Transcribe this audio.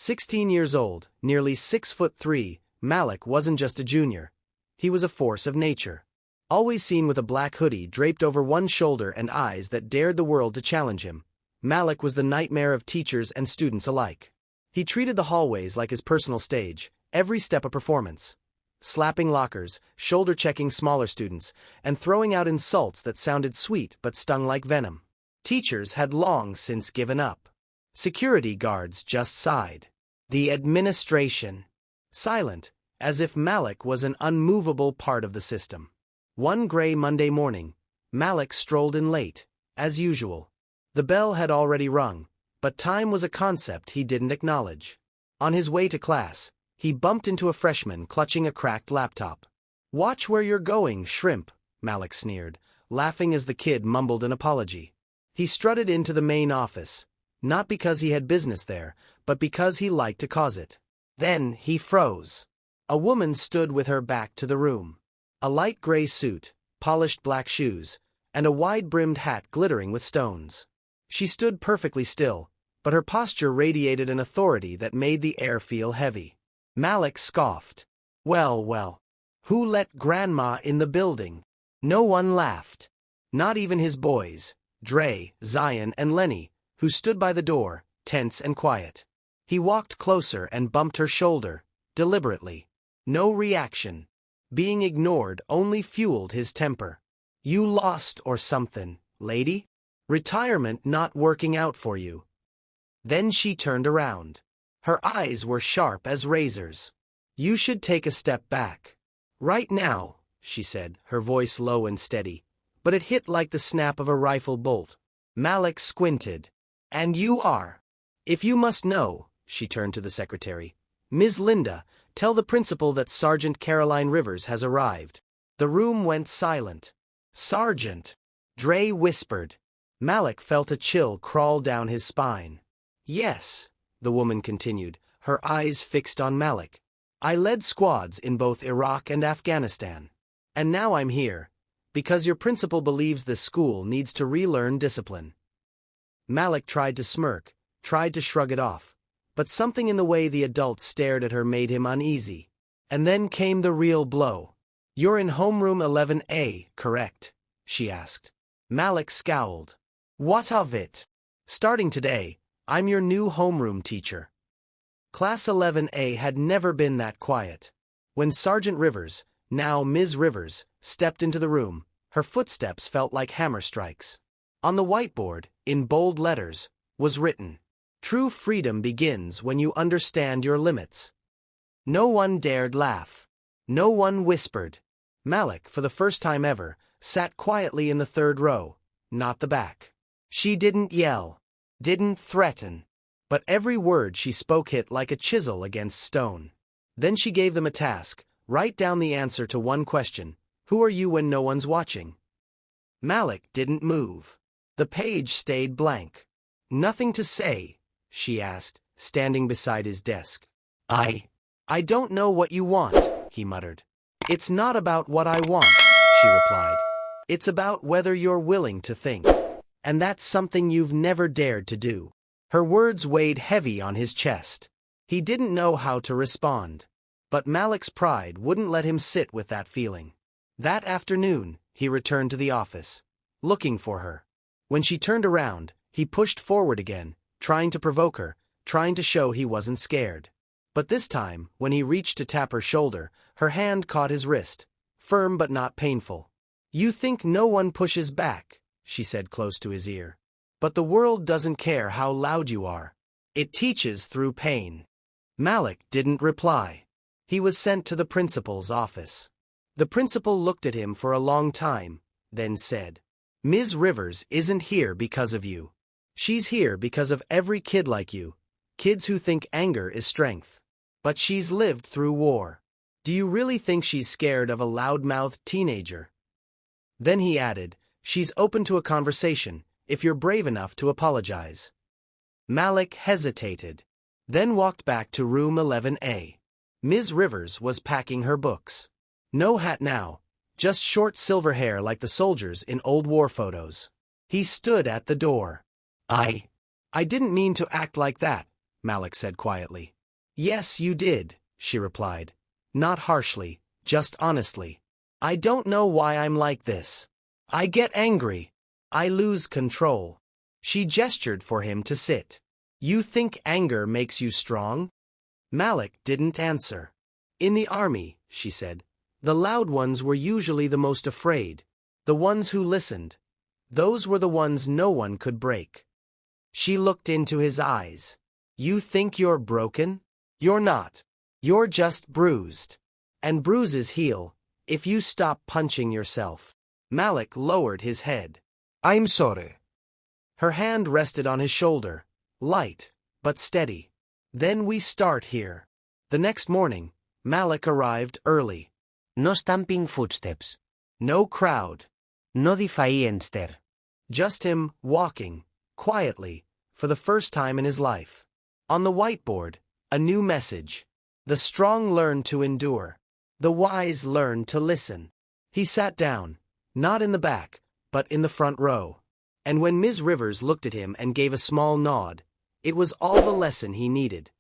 16 years old, nearly 6'3", Malik wasn't just a junior. He was a force of nature. Always seen with a black hoodie draped over one shoulder and eyes that dared the world to challenge him, Malik was the nightmare of teachers and students alike. He treated the hallways like his personal stage, every step a performance. Slapping lockers, shoulder-checking smaller students, and throwing out insults that sounded sweet but stung like venom. Teachers had long since given up. Security guards just sighed. The administration. Silent, as if Malik was an unmovable part of the system. One gray Monday morning, Malik strolled in late, as usual. The bell had already rung, but time was a concept he didn't acknowledge. On his way to class, he bumped into a freshman clutching a cracked laptop. "Watch where you're going, shrimp," Malik sneered, laughing as the kid mumbled an apology. He strutted into the main office, not because he had business there, but because he liked to cause it. Then he froze. A woman stood with her back to the room. A light gray suit, polished black shoes, and a wide-brimmed hat glittering with stones. She stood perfectly still, but her posture radiated an authority that made the air feel heavy. Malik scoffed. Well, well. Who let Grandma in the building? No one laughed. Not even his boys, Dre, Zion, and Lenny, who stood by the door, tense and quiet. He walked closer and bumped her shoulder, deliberately. No reaction. Being ignored only fueled his temper. "You lost or something, lady? Retirement not working out for you?" Then she turned around. Her eyes were sharp as razors. "You should take a step back. Right now," she said, her voice low and steady, but it hit like the snap of a rifle bolt. Malik squinted. "And you are. If you must know," she turned to the secretary, "Ms. Linda, tell the principal that Sergeant Caroline Rivers has arrived." The room went silent. "Sergeant," Dre whispered. Malik felt a chill crawl down his spine. "Yes," the woman continued, her eyes fixed on Malik. "I led squads in both Iraq and Afghanistan. And now I'm here, because your principal believes this school needs to relearn discipline." Malik tried to smirk, tried to shrug it off, but something in the way the adults stared at her made him uneasy. And then came the real blow. "You're in homeroom 11A, correct?" she asked. Malik scowled. "What of it? Starting today, I'm your new homeroom teacher." Class 11A had never been that quiet. When Sergeant Rivers, now Ms. Rivers, stepped into the room, her footsteps felt like hammer strikes. On the whiteboard, in bold letters, was written, "True freedom begins when you understand your limits." No one dared laugh. No one whispered. Malik, for the first time ever, sat quietly in the third row, not the back. She didn't yell, didn't threaten, but every word she spoke hit like a chisel against stone. Then she gave them a task: write down the answer to one question: who are you when no one's watching? Malik didn't move. The page stayed blank. "Nothing to say?" she asked, standing beside his desk. I don't know what you want," he muttered. "It's not about what I want," she replied. "It's about whether you're willing to think. And that's something you've never dared to do." Her words weighed heavy on his chest. He didn't know how to respond. But Malik's pride wouldn't let him sit with that feeling. That afternoon, he returned to the office, looking for her. When she turned around, he pushed forward again, trying to provoke her, trying to show he wasn't scared. But this time, when he reached to tap her shoulder, her hand caught his wrist, firm but not painful. "You think no one pushes back," she said close to his ear. "But the world doesn't care how loud you are. It teaches through pain." Malik didn't reply. He was sent to the principal's office. The principal looked at him for a long time, then said, "Ms. Rivers isn't here because of you. She's here because of every kid like you, kids who think anger is strength. But she's lived through war. Do you really think she's scared of a loudmouthed teenager?" Then he added, "She's open to a conversation, if you're brave enough to apologize." Malik hesitated, then walked back to room 11A. Ms. Rivers was packing her books. No hat now, just short silver hair like the soldiers in old war photos. He stood at the door. I didn't mean to act like that," Malik said quietly. Yes, you did, she replied. Not harshly, just honestly. I don't know why I'm like this. I get angry. I lose control. She gestured for him to sit. You think anger makes you strong? Malik didn't answer. In the army, she said, the loud ones were usually the most afraid. The ones who listened. Those were the ones no one could break. She looked into his eyes. You think you're broken? You're not. You're just bruised. And bruises heal, if you stop punching yourself. Malik lowered his head. I'm sorry. Her hand rested on his shoulder, light, but steady. Then we start here. The next morning, Malik arrived early. No stamping footsteps. No crowd. No defienster. Just him, walking, quietly, for the first time in his life. On the whiteboard, a new message. The strong learn to endure. The wise learn to listen. He sat down, not in the back, but in the front row. And when Ms. Rivers looked at him and gave a small nod, it was all the lesson he needed.